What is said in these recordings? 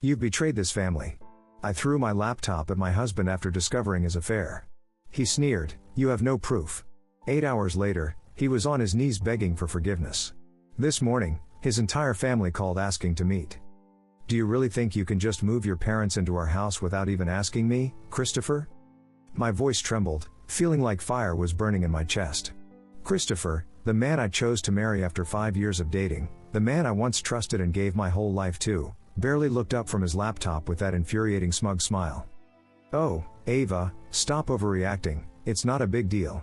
You've betrayed this family. I threw my laptop at my husband after discovering his affair. He sneered, "You have no proof." 8 hours later, he was on his knees begging for forgiveness. This morning, his entire family called asking to meet. "Do you really think you can just move your parents into our house without even asking me, Christopher?" My voice trembled, feeling like fire was burning in my chest. Christopher, the man I chose to marry after 5 years of dating, the man I once trusted and gave my whole life to, barely looked up from his laptop with that infuriating smug smile. "Oh, Ava, stop overreacting, it's not a big deal.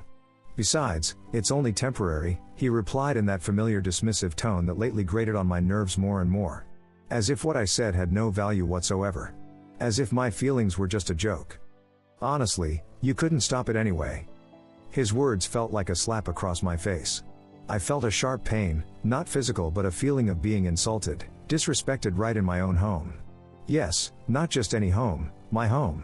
Besides, it's only temporary," he replied in that familiar dismissive tone that lately grated on my nerves more and more. As if what I said had no value whatsoever. As if my feelings were just a joke. "Honestly, you couldn't stop it anyway." His words felt like a slap across my face. I felt a sharp pain, not physical but a feeling of being insulted, disrespected right in my own home. Yes, not just any home, my home.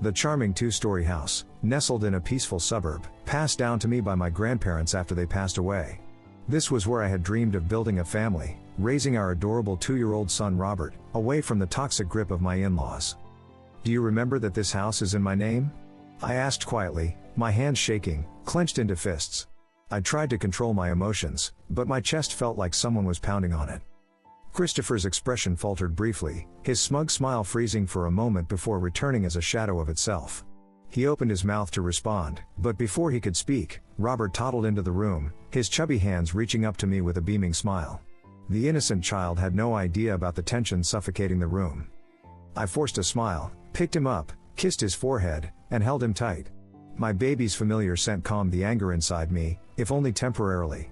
The charming 2-story house, nestled in a peaceful suburb, passed down to me by my grandparents after they passed away. This was where I had dreamed of building a family, raising our adorable 2-year-old son Robert, away from the toxic grip of my in-laws. "Do you remember that this house is in my name?" I asked quietly, my hands shaking, clenched into fists. I tried to control my emotions, but my chest felt like someone was pounding on it. Christopher's expression faltered briefly, his smug smile freezing for a moment before returning as a shadow of itself. He opened his mouth to respond, but before he could speak, Robert toddled into the room, his chubby hands reaching up to me with a beaming smile. The innocent child had no idea about the tension suffocating the room. I forced a smile, picked him up, kissed his forehead, and held him tight. My baby's familiar scent calmed the anger inside me, if only temporarily.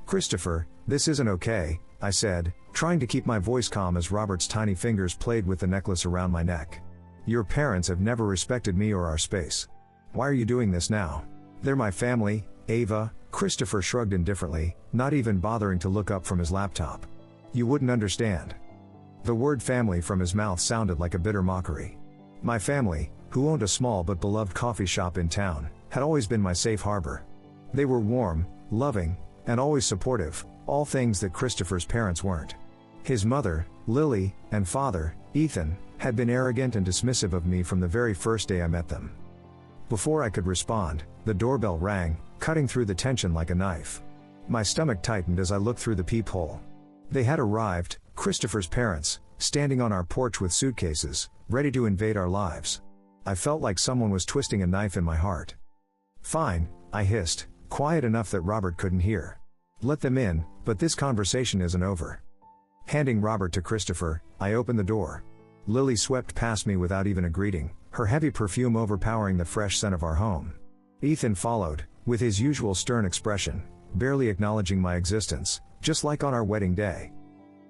"Christopher, this isn't okay," I said, trying to keep my voice calm as Robert's tiny fingers played with the necklace around my neck. "Your parents have never respected me or our space. Why are you doing this now? They're my family, Ava." Christopher shrugged indifferently, not even bothering to look up from his laptop. "You wouldn't understand." The word family from his mouth sounded like a bitter mockery. My family, who owned a small but beloved coffee shop in town, had always been my safe harbor. They were warm, loving, and always supportive, all things that Christopher's parents weren't. His mother, Lily, and father, Ethan, had been arrogant and dismissive of me from the very first day I met them. Before I could respond, the doorbell rang, cutting through the tension like a knife. My stomach tightened as I looked through the peephole. They had arrived, Christopher's parents, standing on our porch with suitcases, ready to invade our lives. I felt like someone was twisting a knife in my heart. "Fine," I hissed, quiet enough that Robert couldn't hear. "Let them in, but this conversation isn't over." Handing Robert to Christopher, I opened the door. Lily swept past me without even a greeting, her heavy perfume overpowering the fresh scent of our home. Ethan followed, with his usual stern expression, barely acknowledging my existence, just like on our wedding day.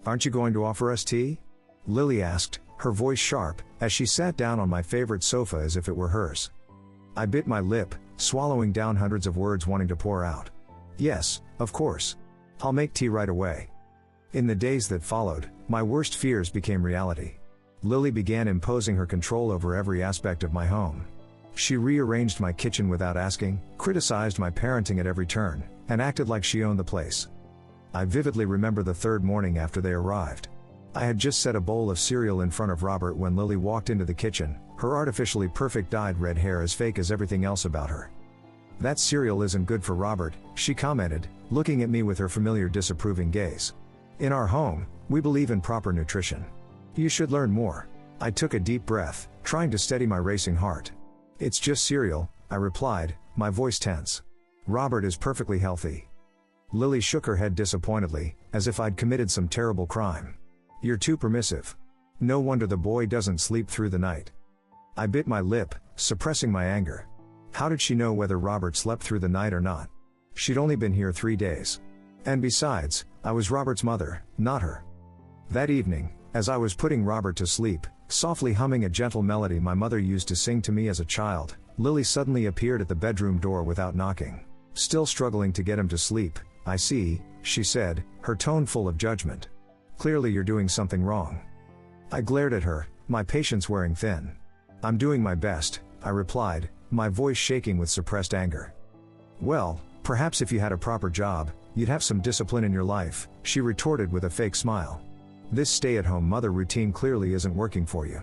"Aren't you going to offer us tea?" Lily asked, her voice sharp, as she sat down on my favorite sofa as if it were hers. I bit my lip, swallowing down hundreds of words wanting to pour out. "Yes, of course. I'll make tea right away." In the days that followed, my worst fears became reality. Lily began imposing her control over every aspect of my home. She rearranged my kitchen without asking, criticized my parenting at every turn, and acted like she owned the place. I vividly remember the third morning after they arrived. I had just set a bowl of cereal in front of Robert when Lily walked into the kitchen, her artificially perfect dyed red hair as fake as everything else about her. "That cereal isn't good for Robert," she commented, looking at me with her familiar disapproving gaze. "In our home, we believe in proper nutrition. You should learn more." I took a deep breath, trying to steady my racing heart. "It's just cereal," I replied, my voice tense. "Robert is perfectly healthy." Lily shook her head disappointedly, as if I'd committed some terrible crime. "You're too permissive. No wonder the boy doesn't sleep through the night." I bit my lip, suppressing my anger. How did she know whether Robert slept through the night or not? She'd only been here 3 days. And besides, I was Robert's mother, not her. That evening, as I was putting Robert to sleep, softly humming a gentle melody my mother used to sing to me as a child, Lily suddenly appeared at the bedroom door without knocking. "Still struggling to get him to sleep, I see," she said, her tone full of judgment. "Clearly you're doing something wrong." I glared at her, my patience wearing thin. "I'm doing my best," I replied, my voice shaking with suppressed anger. "Well, perhaps if you had a proper job, you'd have some discipline in your life," she retorted with a fake smile. This stay-at-home mother routine clearly isn't working for you.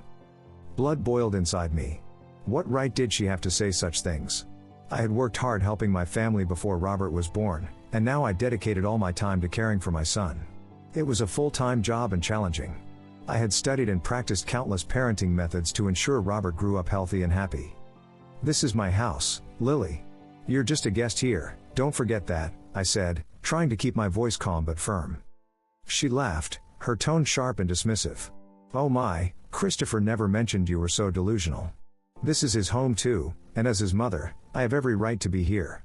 Blood boiled inside me. What right did she have to say such things? I had worked hard helping my family before Robert was born, and now I dedicated all my time to caring for my son. It was a full-time job and challenging. I had studied and practiced countless parenting methods to ensure Robert grew up healthy and happy. "This is my house, Lily. You're just a guest here, don't forget that," I said, trying to keep my voice calm but firm. She laughed, her tone sharp and dismissive. "Oh my, Christopher never mentioned you were so delusional. This is his home too, and as his mother, I have every right to be here."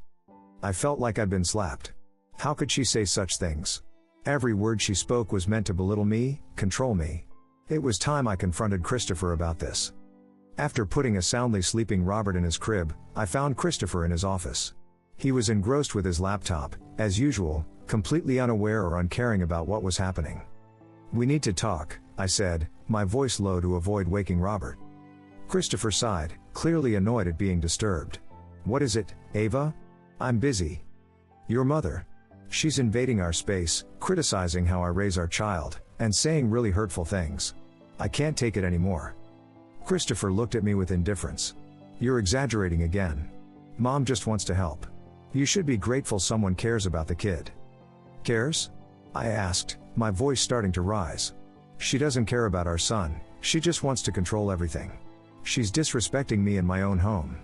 I felt like I'd been slapped. How could she say such things? Every word she spoke was meant to belittle me, control me. It was time I confronted Christopher about this. After putting a soundly sleeping Robert in his crib, I found Christopher in his office. He was engrossed with his laptop, as usual, completely unaware or uncaring about what was happening. "We need to talk," I said, my voice low to avoid waking Robert. Christopher sighed, clearly annoyed at being disturbed. "What is it, Ava?" "I'm busy. Your mother. She's invading our space, criticizing how I raise our child, and saying really hurtful things. I can't take it anymore." Christopher looked at me with indifference. "You're exaggerating again. Mom just wants to help. You should be grateful someone cares about the kid." "Cares?" I asked, my voice starting to rise. "She doesn't care about our son, she just wants to control everything. She's disrespecting me in my own home."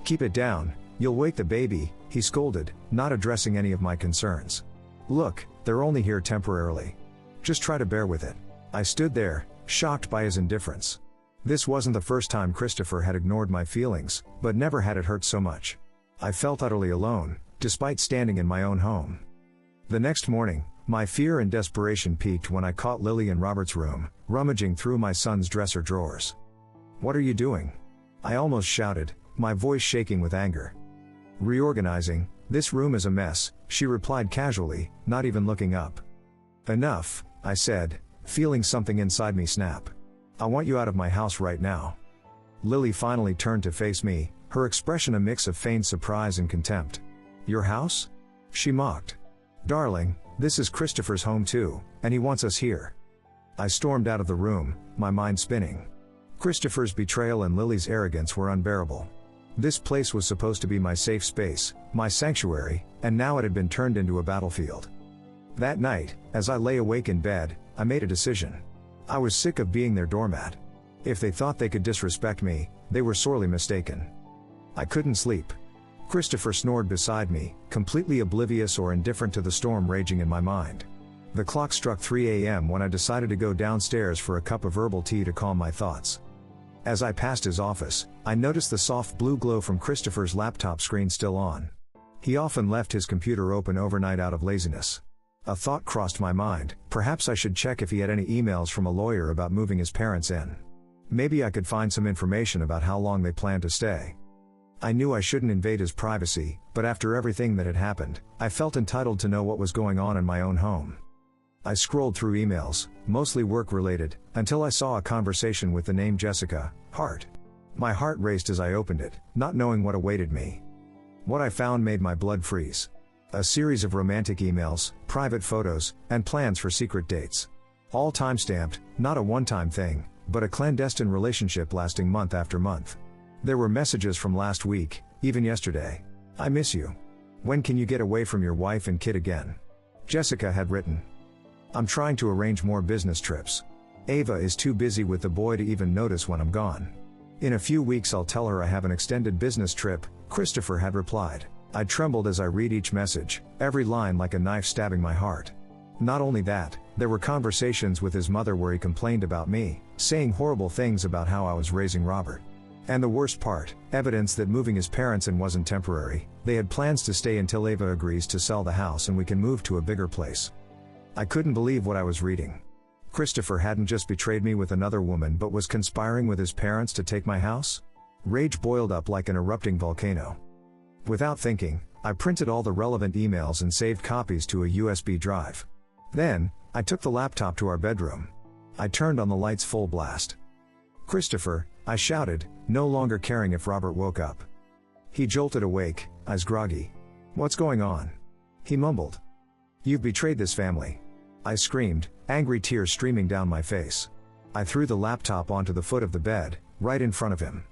"Keep it down, you'll wake the baby," he scolded, not addressing any of my concerns. "Look, they're only here temporarily. Just try to bear with it." I stood there, shocked by his indifference. This wasn't the first time Christopher had ignored my feelings, but never had it hurt so much. I felt utterly alone, despite standing in my own home. The next morning, my fear and desperation peaked when I caught Lily in Robert's room, rummaging through my son's dresser drawers. "What are you doing?" I almost shouted, my voice shaking with anger. "Reorganizing, this room is a mess," she replied casually, not even looking up. "Enough," I said, feeling something inside me snap. "I want you out of my house right now." Lily finally turned to face me, her expression a mix of feigned surprise and contempt. "Your house?" she mocked. "Darling, this is Christopher's home too, and he wants us here." I stormed out of the room, my mind spinning. Christopher's betrayal and Lily's arrogance were unbearable. This place was supposed to be my safe space, my sanctuary, and now it had been turned into a battlefield. That night, as I lay awake in bed, I made a decision. I was sick of being their doormat. If they thought they could disrespect me, they were sorely mistaken. I couldn't sleep. Christopher snored beside me, completely oblivious or indifferent to the storm raging in my mind. The clock struck 3 a.m. when I decided to go downstairs for a cup of herbal tea to calm my thoughts. As I passed his office, I noticed the soft blue glow from Christopher's laptop screen still on. He often left his computer open overnight out of laziness. A thought crossed my mind, perhaps I should check if he had any emails from a lawyer about moving his parents in. Maybe I could find some information about how long they planned to stay. I knew I shouldn't invade his privacy, but after everything that had happened, I felt entitled to know what was going on in my own home. I scrolled through emails, mostly work-related, until I saw a conversation with the name Jessica Hart. My heart raced as I opened it, not knowing what awaited me. What I found made my blood freeze. A series of romantic emails, private photos, and plans for secret dates. All time-stamped, not a one-time thing, but a clandestine relationship lasting month after month. There were messages from last week, even yesterday. "I miss you. When can you get away from your wife and kid again?" Jessica had written. "I'm trying to arrange more business trips. Ava is too busy with the boy to even notice when I'm gone. In a few weeks I'll tell her I have an extended business trip," Christopher had replied. I trembled as I read each message, every line like a knife stabbing my heart. Not only that, there were conversations with his mother where he complained about me, saying horrible things about how I was raising Robert. And the worst part, evidence that moving his parents in wasn't temporary. They had plans to stay until Ava agrees to sell the house and we can move to a bigger place. I couldn't believe what I was reading. Christopher hadn't just betrayed me with another woman but was conspiring with his parents to take my house? Rage boiled up like an erupting volcano. Without thinking, I printed all the relevant emails and saved copies to a USB drive. Then, I took the laptop to our bedroom. I turned on the lights full blast. "Christopher," I shouted, no longer caring if Robert woke up. He jolted awake, eyes groggy. "What's going on?" he mumbled. "You've betrayed this family," I screamed, angry tears streaming down my face. I threw the laptop onto the foot of the bed, right in front of him.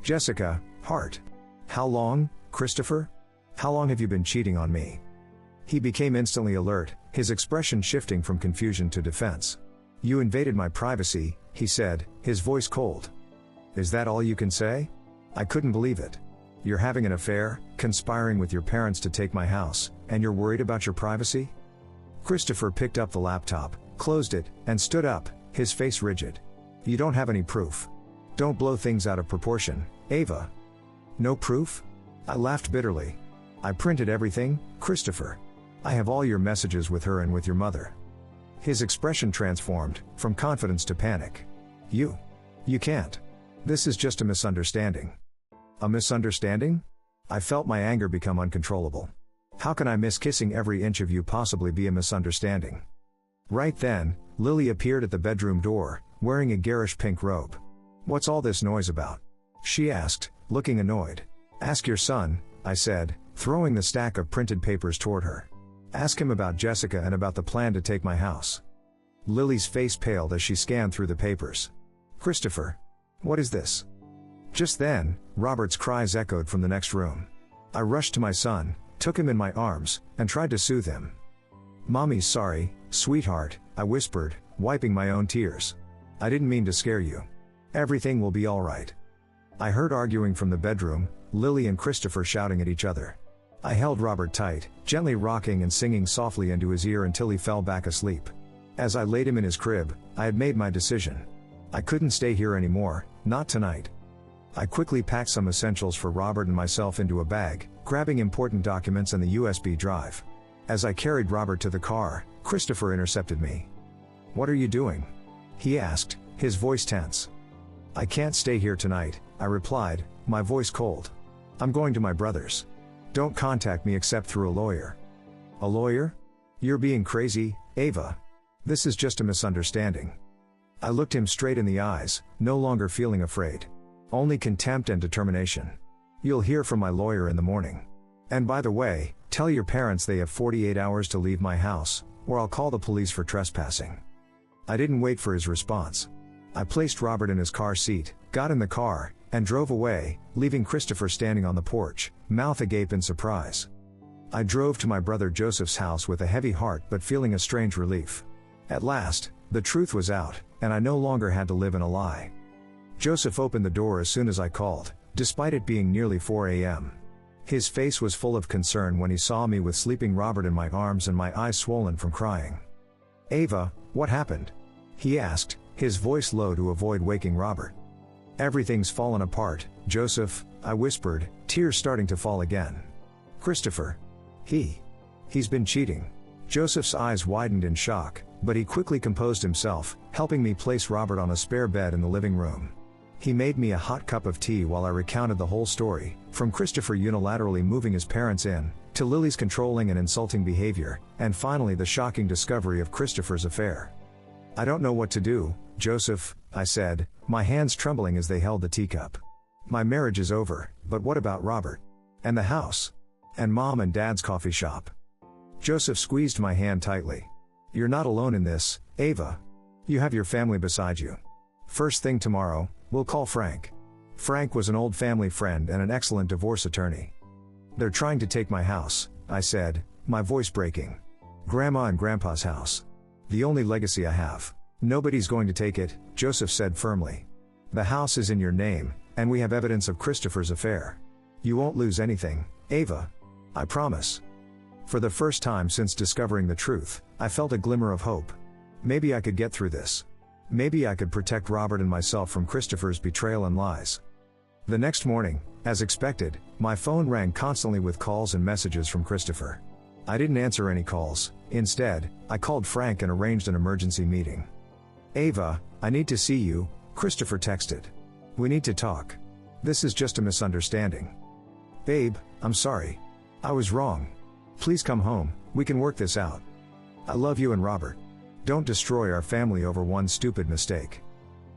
Jessica, heart. How long, Christopher? How long have you been cheating on me? He became instantly alert, his expression shifting from confusion to defense. You invaded my privacy, he said, his voice cold. Is that all you can say? I couldn't believe it. You're having an affair, conspiring with your parents to take my house, and you're worried about your privacy? Christopher picked up the laptop, closed it, and stood up, his face rigid. You don't have any proof. Don't blow things out of proportion, Ava. No proof? I laughed bitterly. I printed everything, Christopher. I have all your messages with her and with your mother. His expression transformed, from confidence to panic. You can't. This is just a misunderstanding. A misunderstanding? I felt my anger become uncontrollable. How can I miss kissing every inch of you possibly be a misunderstanding? Right then, Lily appeared at the bedroom door, wearing a garish pink robe. What's all this noise about? She asked, looking annoyed. Ask your son, I said, throwing the stack of printed papers toward her. Ask him about Jessica and about the plan to take my house. Lily's face paled as she scanned through the papers. Christopher. What is this? Just then, Robert's cries echoed from the next room. I rushed to my son, took him in my arms, and tried to soothe him. Mommy's sorry, sweetheart, I whispered, wiping my own tears. I didn't mean to scare you. Everything will be all right. I heard arguing from the bedroom, Lily and Christopher shouting at each other. I held Robert tight, gently rocking and singing softly into his ear until he fell back asleep. As I laid him in his crib, I had made my decision. I couldn't stay here anymore, not tonight. I quickly packed some essentials for Robert and myself into a bag, grabbing important documents and the USB drive. As I carried Robert to the car, Christopher intercepted me. What are you doing? He asked, his voice tense. I can't stay here tonight, I replied, my voice cold. I'm going to my brother's. Don't contact me except through a lawyer. A lawyer? You're being crazy, Ava. This is just a misunderstanding. I looked him straight in the eyes, no longer feeling afraid. Only contempt and determination. You'll hear from my lawyer in the morning. And by the way, tell your parents they have 48 hours to leave my house, or I'll call the police for trespassing. I didn't wait for his response. I placed Robert in his car seat, got in the car, and drove away, leaving Christopher standing on the porch, mouth agape in surprise. I drove to my brother Joseph's house with a heavy heart but feeling a strange relief. At last, the truth was out, and I no longer had to live in a lie. Joseph opened the door as soon as I called, despite it being nearly 4 a.m. His face was full of concern when he saw me with sleeping Robert in my arms and my eyes swollen from crying. Ava, what happened? He asked, his voice low to avoid waking Robert. Everything's fallen apart, Joseph, I whispered, tears starting to fall again. Christopher. He's been cheating. Joseph's eyes widened in shock, but he quickly composed himself, helping me place Robert on a spare bed in the living room. He made me a hot cup of tea while I recounted the whole story, from Christopher unilaterally moving his parents in, to Lily's controlling and insulting behavior, and finally the shocking discovery of Christopher's affair. I don't know what to do, Joseph, I said, my hands trembling as they held the teacup. My marriage is over, but what about Robert? And the house? And Mom and Dad's coffee shop? Joseph squeezed my hand tightly. You're not alone in this, Ava. You have your family beside you. First thing tomorrow, we'll call Frank. Frank was an old family friend and an excellent divorce attorney. They're trying to take my house, I said, my voice breaking. Grandma and Grandpa's house. The only legacy I have. Nobody's going to take it, Joseph said firmly. The house is in your name, and we have evidence of Christopher's affair. You won't lose anything, Ava. I promise. For the first time since discovering the truth, I felt a glimmer of hope. Maybe I could get through this. Maybe I could protect Robert and myself from Christopher's betrayal and lies. The next morning, as expected, my phone rang constantly with calls and messages from Christopher. I didn't answer any calls. Instead, I called Frank and arranged an emergency meeting. Ava, I need to see you, Christopher texted. We need to talk. This is just a misunderstanding. Babe, I'm sorry. I was wrong. Please come home, we can work this out. I love you and Robert. Don't destroy our family over one stupid mistake.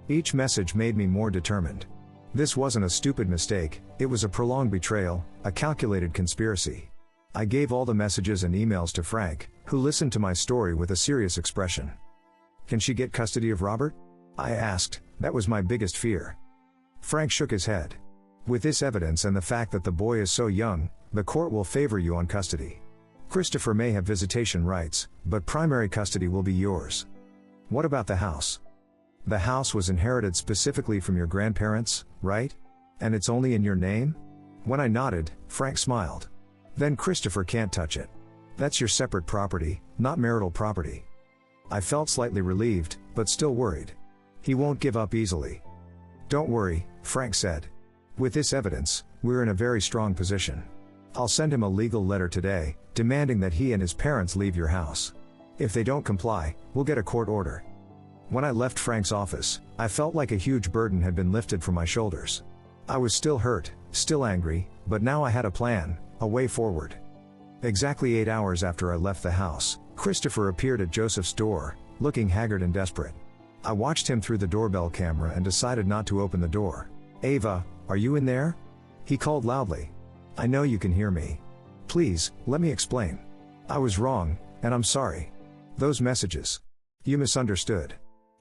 Each message made me more determined. This wasn't a stupid mistake, it was a prolonged betrayal, a calculated conspiracy. I gave all the messages and emails to Frank, who listened to my story with a serious expression. Can she get custody of Robert? I asked. That was my biggest fear. Frank shook his head. With this evidence and the fact that the boy is so young, the court will favor you on custody. Christopher may have visitation rights, but primary custody will be yours. What about the house? The house was inherited specifically from your grandparents, right? And it's only in your name? When I nodded, Frank smiled. Then Christopher can't touch it. That's your separate property, not marital property. I felt slightly relieved, but still worried. He won't give up easily. Don't worry, Frank said. With this evidence, we're in a very strong position. I'll send him a legal letter today, demanding that he and his parents leave your house. If they don't comply, we'll get a court order. When I left Frank's office, I felt like a huge burden had been lifted from my shoulders. I was still hurt, still angry, but now I had a plan, a way forward. Exactly 8 hours after I left the house, Christopher appeared at Joseph's door, looking haggard and desperate. I watched him through the doorbell camera and decided not to open the door. Ava, are you in there? He called loudly. I know you can hear me. Please, let me explain. I was wrong, and I'm sorry. Those messages. You misunderstood.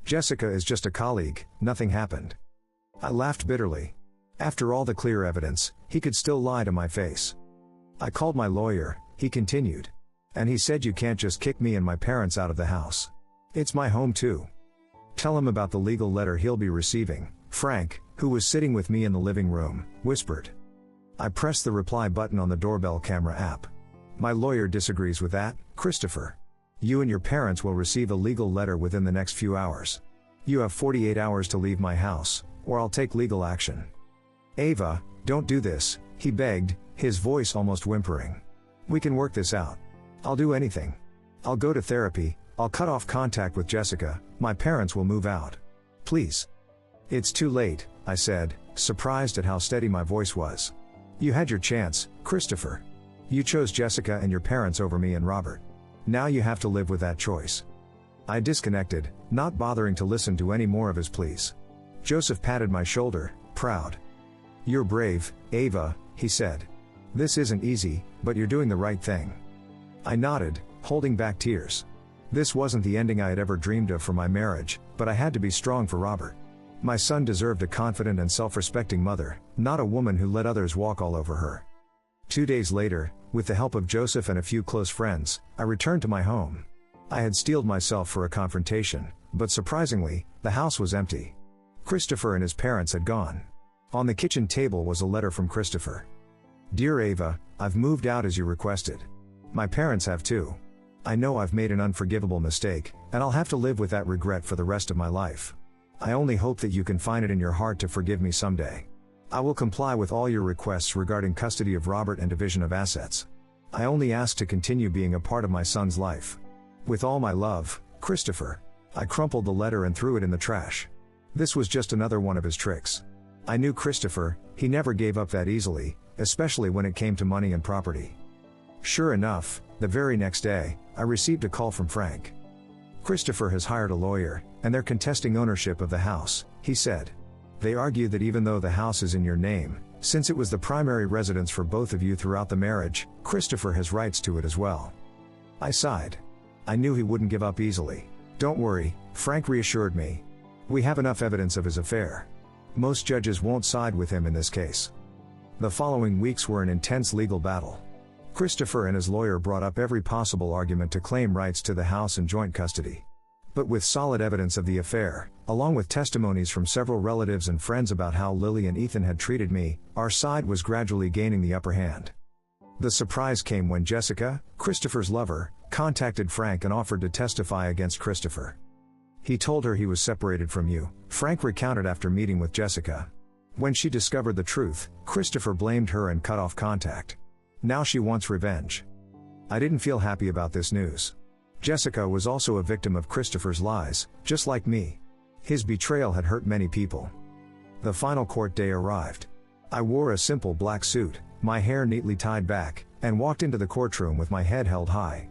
Jessica is just a colleague, nothing happened. I laughed bitterly. After all the clear evidence, he could still lie to my face. I called my lawyer, he continued. And he said you can't just kick me and my parents out of the house. It's my home too. Tell him about the legal letter he'll be receiving, Frank, who was sitting with me in the living room, whispered. I pressed the reply button on the doorbell camera app. My lawyer disagrees with that, Christopher. You and your parents will receive a legal letter within the next few hours. You have 48 hours to leave my house, or I'll take legal action. Ava, don't do this, he begged, his voice almost whimpering. We can work this out. I'll do anything. I'll go to therapy, I'll cut off contact with Jessica, my parents will move out. Please. It's too late, I said, surprised at how steady my voice was. You had your chance, Christopher. You chose Jessica and your parents over me and Robert. Now you have to live with that choice. I disconnected, not bothering to listen to any more of his pleas. Joseph patted my shoulder, proud. You're brave, Ava, he said. This isn't easy, but you're doing the right thing. I nodded, holding back tears. This wasn't the ending I had ever dreamed of for my marriage, but I had to be strong for Robert. My son deserved a confident and self-respecting mother, not a woman who let others walk all over her. 2 days later, with the help of Joseph and a few close friends, I returned to my home. I had steeled myself for a confrontation, but surprisingly, the house was empty. Christopher and his parents had gone. On the kitchen table was a letter from Christopher. Dear Ava, I've moved out as you requested. My parents have too. I know I've made an unforgivable mistake, and I'll have to live with that regret for the rest of my life. I only hope that you can find it in your heart to forgive me someday. I will comply with all your requests regarding custody of Robert and division of assets. I only ask to continue being a part of my son's life. With all my love, Christopher. I crumpled the letter and threw it in the trash. This was just another one of his tricks. I knew Christopher, he never gave up that easily, especially when it came to money and property. Sure enough, the very next day, I received a call from Frank. Christopher has hired a lawyer, and they're contesting ownership of the house, he said. They argue that even though the house is in your name, since it was the primary residence for both of you throughout the marriage, Christopher has rights to it as well. I sighed. I knew he wouldn't give up easily. Don't worry, Frank reassured me. We have enough evidence of his affair. Most judges won't side with him in this case. The following weeks were an intense legal battle. Christopher and his lawyer brought up every possible argument to claim rights to the house and joint custody. But with solid evidence of the affair, along with testimonies from several relatives and friends about how Lily and Ethan had treated me, our side was gradually gaining the upper hand. The surprise came when Jessica, Christopher's lover, contacted Frank and offered to testify against Christopher. He told her he was separated from you, Frank recounted after meeting with Jessica. When she discovered the truth, Christopher blamed her and cut off contact. Now she wants revenge. I didn't feel happy about this news. Jessica was also a victim of Christopher's lies, just like me. His betrayal had hurt many people. The final court day arrived. I wore a simple black suit, my hair neatly tied back, and walked into the courtroom with my head held high.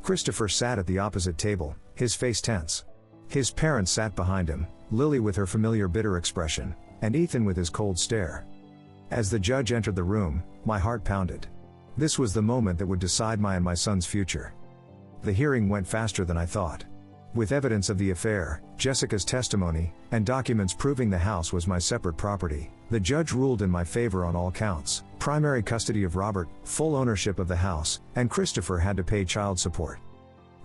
Christopher sat at the opposite table, his face tense. His parents sat behind him, Lily with her familiar bitter expression, and Ethan with his cold stare. As the judge entered the room, my heart pounded. This was the moment that would decide my and my son's future. The hearing went faster than I thought. With evidence of the affair, Jessica's testimony, and documents proving the house was my separate property, the judge ruled in my favor on all counts: primary custody of Robert, full ownership of the house, and Christopher had to pay child support.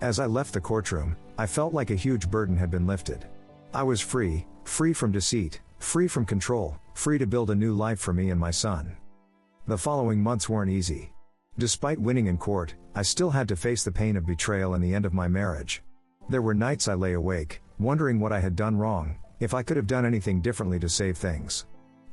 As I left the courtroom, I felt like a huge burden had been lifted. I was free from deceit, free from control, free to build a new life for me and my son. The following months weren't easy. Despite winning in court, I still had to face the pain of betrayal and the end of my marriage. There were nights I lay awake, wondering what I had done wrong, if I could have done anything differently to save things.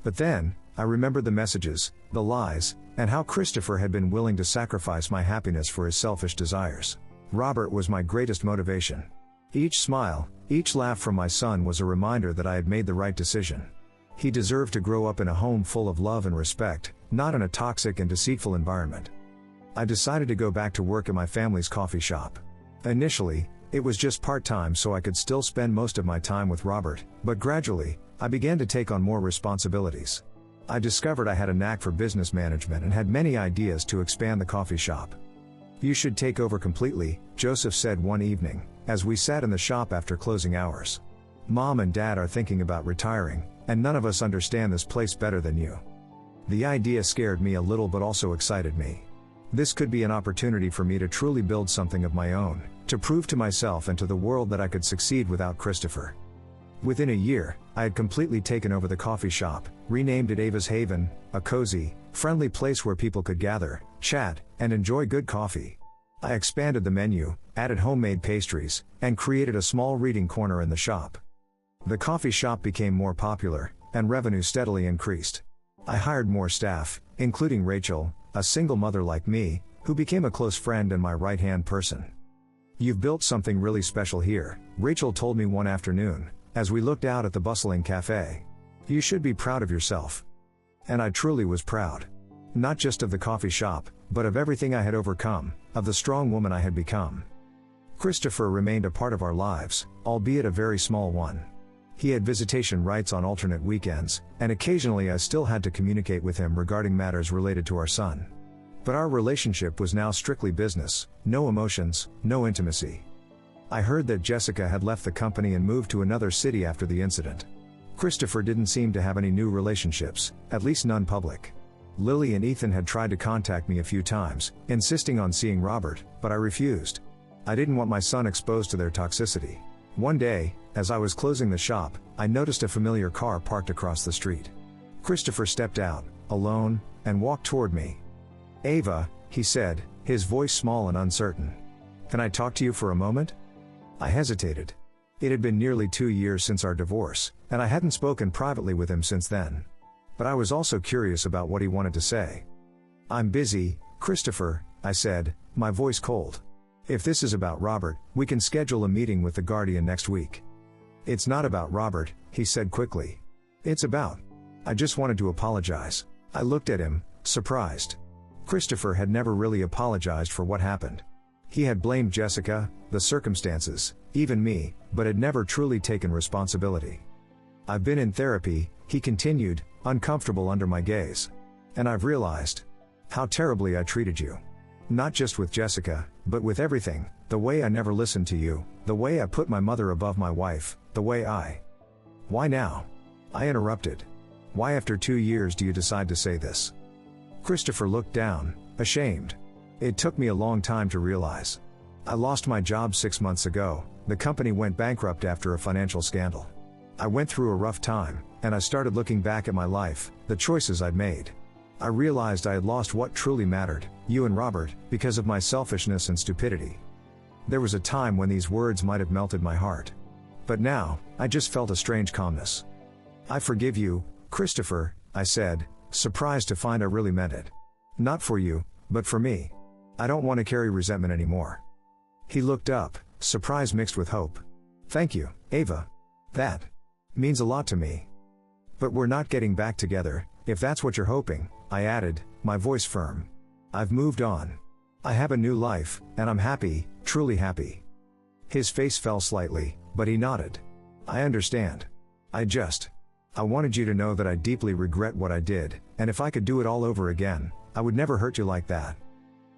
But then, I remembered the messages, the lies, and how Christopher had been willing to sacrifice my happiness for his selfish desires. Robert was my greatest motivation. Each smile, each laugh from my son was a reminder that I had made the right decision. He deserved to grow up in a home full of love and respect, not in a toxic and deceitful environment. I decided to go back to work at my family's coffee shop. Initially, it was just part-time so I could still spend most of my time with Robert, but gradually, I began to take on more responsibilities. I discovered I had a knack for business management and had many ideas to expand the coffee shop. "You should take over completely," Joseph said one evening, as we sat in the shop after closing hours. "Mom and Dad are thinking about retiring, and none of us understand this place better than you." The idea scared me a little but also excited me. This could be an opportunity for me to truly build something of my own, to prove to myself and to the world that I could succeed without Christopher. Within a year, I had completely taken over the coffee shop, renamed it Ava's Haven, a cozy, friendly place where people could gather, chat, and enjoy good coffee. I expanded the menu, added homemade pastries, and created a small reading corner in the shop. The coffee shop became more popular, and revenue steadily increased. I hired more staff, including Rachel, a single mother like me, who became a close friend and my right-hand person. "You've built something really special here," Rachel told me one afternoon, as we looked out at the bustling cafe. "You should be proud of yourself." And I truly was proud. Not just of the coffee shop, but of everything I had overcome, of the strong woman I had become. Christopher remained a part of our lives, albeit a very small one. He had visitation rights on alternate weekends, and occasionally I still had to communicate with him regarding matters related to our son. But our relationship was now strictly business, no emotions, no intimacy. I heard that Jessica had left the company and moved to another city after the incident. Christopher didn't seem to have any new relationships, at least none public. Lily and Ethan had tried to contact me a few times, insisting on seeing Robert, but I refused. I didn't want my son exposed to their toxicity. One day, as I was closing the shop, I noticed a familiar car parked across the street. Christopher stepped out, alone, and walked toward me. "Ava," he said, his voice small and uncertain. "Can I talk to you for a moment?" I hesitated. It had been nearly 2 years since our divorce, and I hadn't spoken privately with him since then. But I was also curious about what he wanted to say. "I'm busy, Christopher," I said, my voice cold. "If this is about Robert, we can schedule a meeting with the guardian next week." "It's not about Robert," he said quickly. "It's about... I just wanted to apologize." I looked at him, surprised. Christopher had never really apologized for what happened. He had blamed Jessica, the circumstances, even me, but had never truly taken responsibility. "I've been in therapy," he continued, uncomfortable under my gaze. "And I've realized how terribly I treated you. Not just with Jessica, but with everything, the way I never listened to you, the way I put my mother above my wife, the way I..." "Why now?" I interrupted. "Why after 2 years do you decide to say this?" Christopher looked down, ashamed. "It took me a long time to realize. I lost my job 6 months ago, the company went bankrupt after a financial scandal. I went through a rough time, and I started looking back at my life, the choices I'd made. I realized I had lost what truly mattered, you and Robert, because of my selfishness and stupidity." There was a time when these words might have melted my heart. But now, I just felt a strange calmness. "I forgive you, Christopher," I said, surprised to find I really meant it. "Not for you, but for me. I don't want to carry resentment anymore." He looked up, surprise mixed with hope. "Thank you, Ava. That means a lot to me. But we're not getting back together, if that's what you're hoping," I added, my voice firm. "I've moved on. I have a new life, and I'm happy, truly happy." His face fell slightly, but he nodded. "I understand. I wanted you to know that I deeply regret what I did, and if I could do it all over again, I would never hurt you like that."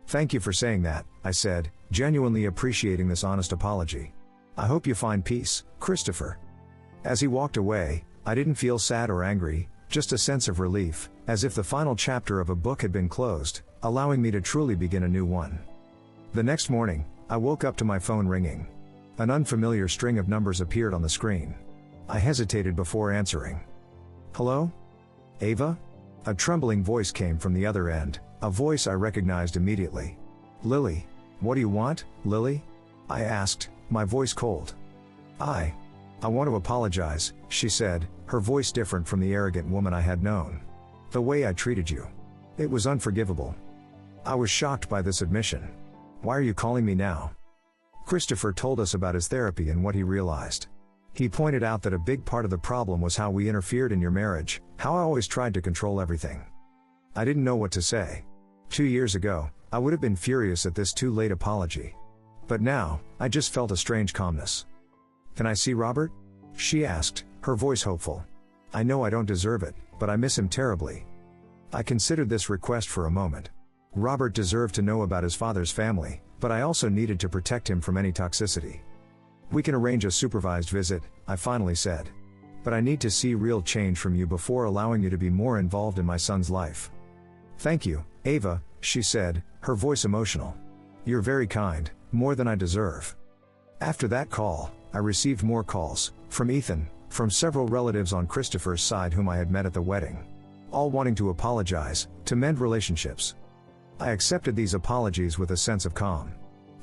"Thank you for saying that," I said, genuinely appreciating this honest apology. I hope you find peace, Christopher. As he walked away, I didn't feel sad or angry, just a sense of relief, as if the final chapter of a book had been closed, allowing me to truly begin a new one. The next morning, I woke up to my phone ringing. An unfamiliar string of numbers appeared on the screen. I hesitated before answering. Hello? Ava? A trembling voice came from the other end, a voice I recognized immediately. Lily. What do you want, Lily? I asked, my voice cold. I want to apologize, she said, her voice different from the arrogant woman I had known. The way I treated you. It was unforgivable. I was shocked by this admission. Why are you calling me now? Christopher told us about his therapy and what he realized. He pointed out that a big part of the problem was how we interfered in your marriage, how I always tried to control everything. I didn't know what to say. 2 years ago, I would have been furious at this too late apology. But now, I just felt a strange calmness. Can I see Robert? She asked, her voice hopeful. I know I don't deserve it, but I miss him terribly. I considered this request for a moment. Robert deserved to know about his father's family, but I also needed to protect him from any toxicity. We can arrange a supervised visit, I finally said. But I need to see real change from you before allowing you to be more involved in my son's life. Thank you, Ava, she said, her voice emotional. You're very kind, more than I deserve. After that call, I received more calls, from Ethan, from several relatives on Christopher's side whom I had met at the wedding. All wanting to apologize, to mend relationships. I accepted these apologies with a sense of calm.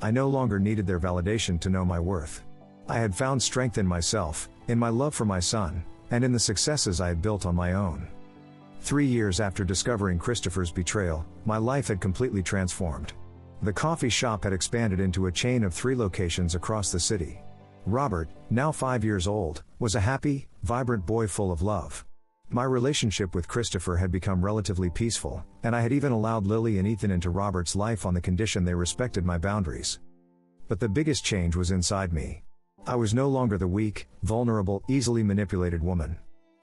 I no longer needed their validation to know my worth. I had found strength in myself, in my love for my son, and in the successes I had built on my own. 3 years after discovering Christopher's betrayal, my life had completely transformed. The coffee shop had expanded into a chain of 3 locations across the city. Robert, now 5 years old, was a happy, vibrant boy full of love. My relationship with Christopher had become relatively peaceful, and I had even allowed Lily and Ethan into Robert's life on the condition they respected my boundaries. But the biggest change was inside me. I was no longer the weak, vulnerable, easily manipulated woman.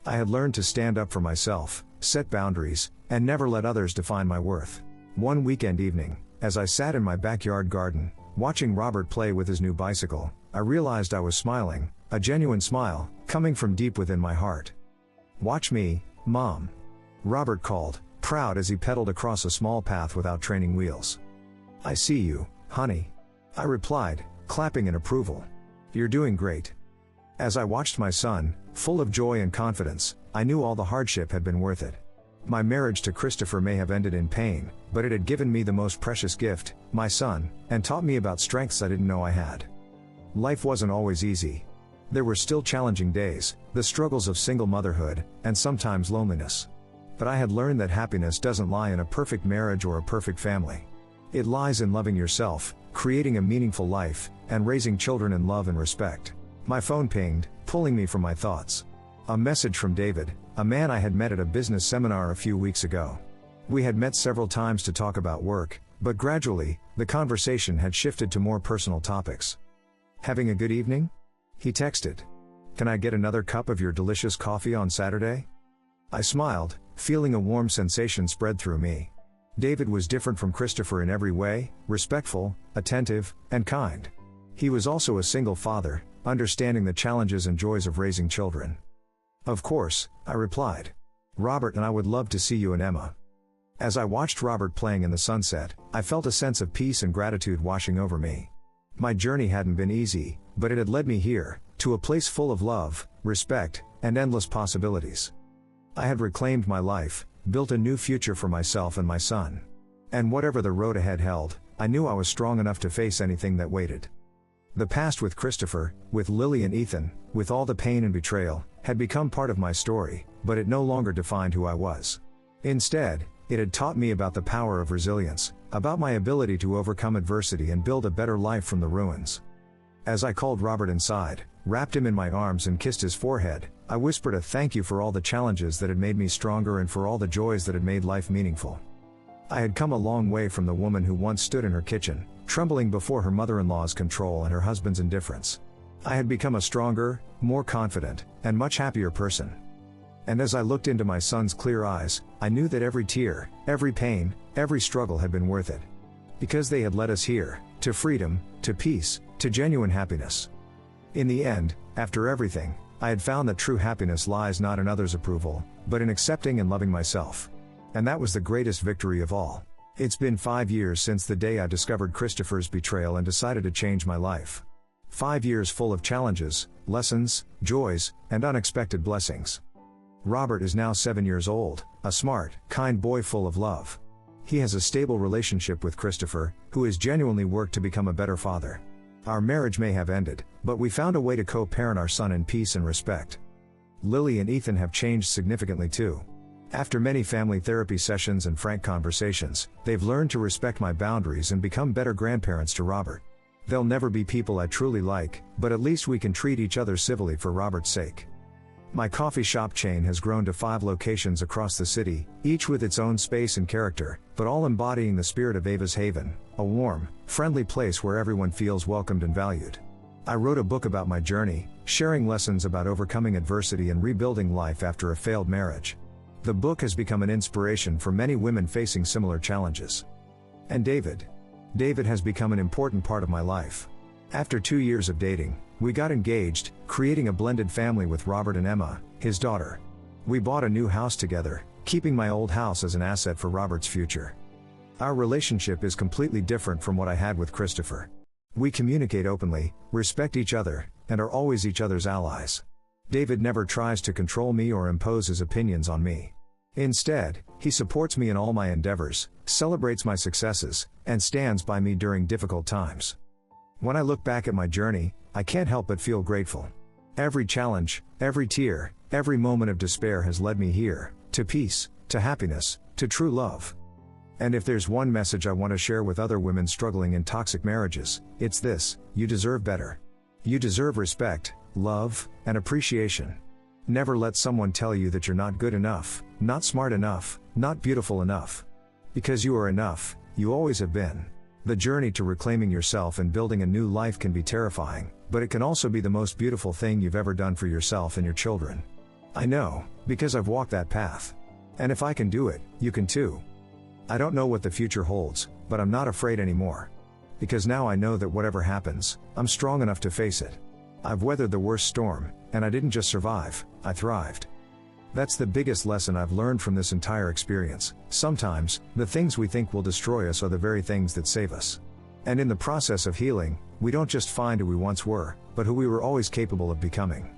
I had learned to stand up for myself, set boundaries, and never let others define my worth. One weekend evening, as I sat in my backyard garden, watching Robert play with his new bicycle, I realized I was smiling, a genuine smile, coming from deep within my heart. Watch me, Mom. Robert called, proud as he pedaled across a small path without training wheels. I see you, honey. I replied, clapping in approval. You're doing great. As I watched my son, full of joy and confidence, I knew all the hardship had been worth it. My marriage to Christopher may have ended in pain, but it had given me the most precious gift, my son, and taught me about strengths I didn't know I had. Life wasn't always easy. There were still challenging days, the struggles of single motherhood, and sometimes loneliness. But I had learned that happiness doesn't lie in a perfect marriage or a perfect family. It lies in loving yourself, creating a meaningful life, and raising children in love and respect. My phone pinged, pulling me from my thoughts. A message from David, a man I had met at a business seminar a few weeks ago. We had met several times to talk about work, but gradually, the conversation had shifted to more personal topics. Having a good evening? He texted. Can I get another cup of your delicious coffee on Saturday? I smiled, feeling a warm sensation spread through me. David was different from Christopher in every way, respectful, attentive, and kind. He was also a single father, understanding the challenges and joys of raising children. Of course, I replied. Robert and I would love to see you and Emma. As I watched Robert playing in the sunset, I felt a sense of peace and gratitude washing over me. My journey hadn't been easy, but it had led me here, to a place full of love, respect, and endless possibilities. I had reclaimed my life, built a new future for myself and my son. And whatever the road ahead held, I knew I was strong enough to face anything that waited. The past with Christopher, with Lily and Ethan, with all the pain and betrayal, had become part of my story, but it no longer defined who I was. Instead, it had taught me about the power of resilience, about my ability to overcome adversity and build a better life from the ruins. As I called Robert inside, wrapped him in my arms and kissed his forehead, I whispered a thank you for all the challenges that had made me stronger and for all the joys that had made life meaningful. I had come a long way from the woman who once stood in her kitchen, trembling before her mother-in-law's control and her husband's indifference. I had become a stronger, more confident, and much happier person. And as I looked into my son's clear eyes, I knew that every tear, every pain, every struggle had been worth it. Because they had led us here, to freedom, to peace, to genuine happiness. In the end, after everything, I had found that true happiness lies not in others' approval, but in accepting and loving myself. And that was the greatest victory of all. It's been 5 years since the day I discovered Christopher's betrayal and decided to change my life. 5 years full of challenges, lessons, joys, and unexpected blessings. Robert is now 7 years old, a smart, kind boy full of love. He has a stable relationship with Christopher, who has genuinely worked to become a better father. Our marriage may have ended, but we found a way to co-parent our son in peace and respect. Lily and Ethan have changed significantly too. After many family therapy sessions and frank conversations, they've learned to respect my boundaries and become better grandparents to Robert. They'll never be people I truly like, but at least we can treat each other civilly for Robert's sake. My coffee shop chain has grown to 5 locations across the city, each with its own space and character, but all embodying the spirit of Ava's Haven, a warm, friendly place where everyone feels welcomed and valued. I wrote a book about my journey, sharing lessons about overcoming adversity and rebuilding life after a failed marriage. The book has become an inspiration for many women facing similar challenges. And David has become an important part of my life. After 2 years of dating, we got engaged, creating a blended family with Robert and Emma, his daughter. We bought a new house together, keeping my old house as an asset for Robert's future. Our relationship is completely different from what I had with Christopher. We communicate openly, respect each other, and are always each other's allies. David never tries to control me or impose his opinions on me. Instead, he supports me in all my endeavors, celebrates my successes, and stands by me during difficult times. When I look back at my journey, I can't help but feel grateful. Every challenge, every tear, every moment of despair has led me here, to peace, to happiness, to true love. And if there's one message I want to share with other women struggling in toxic marriages, it's this: you deserve better. You deserve respect, love, and appreciation. Never let someone tell you that you're not good enough, not smart enough, not beautiful enough. Because you are enough, you always have been. The journey to reclaiming yourself and building a new life can be terrifying, but it can also be the most beautiful thing you've ever done for yourself and your children. I know, because I've walked that path. And if I can do it, you can too. I don't know what the future holds, but I'm not afraid anymore. Because now I know that whatever happens, I'm strong enough to face it. I've weathered the worst storm, and I didn't just survive, I thrived. That's the biggest lesson I've learned from this entire experience. Sometimes, the things we think will destroy us are the very things that save us. And in the process of healing, we don't just find who we once were, but who we were always capable of becoming.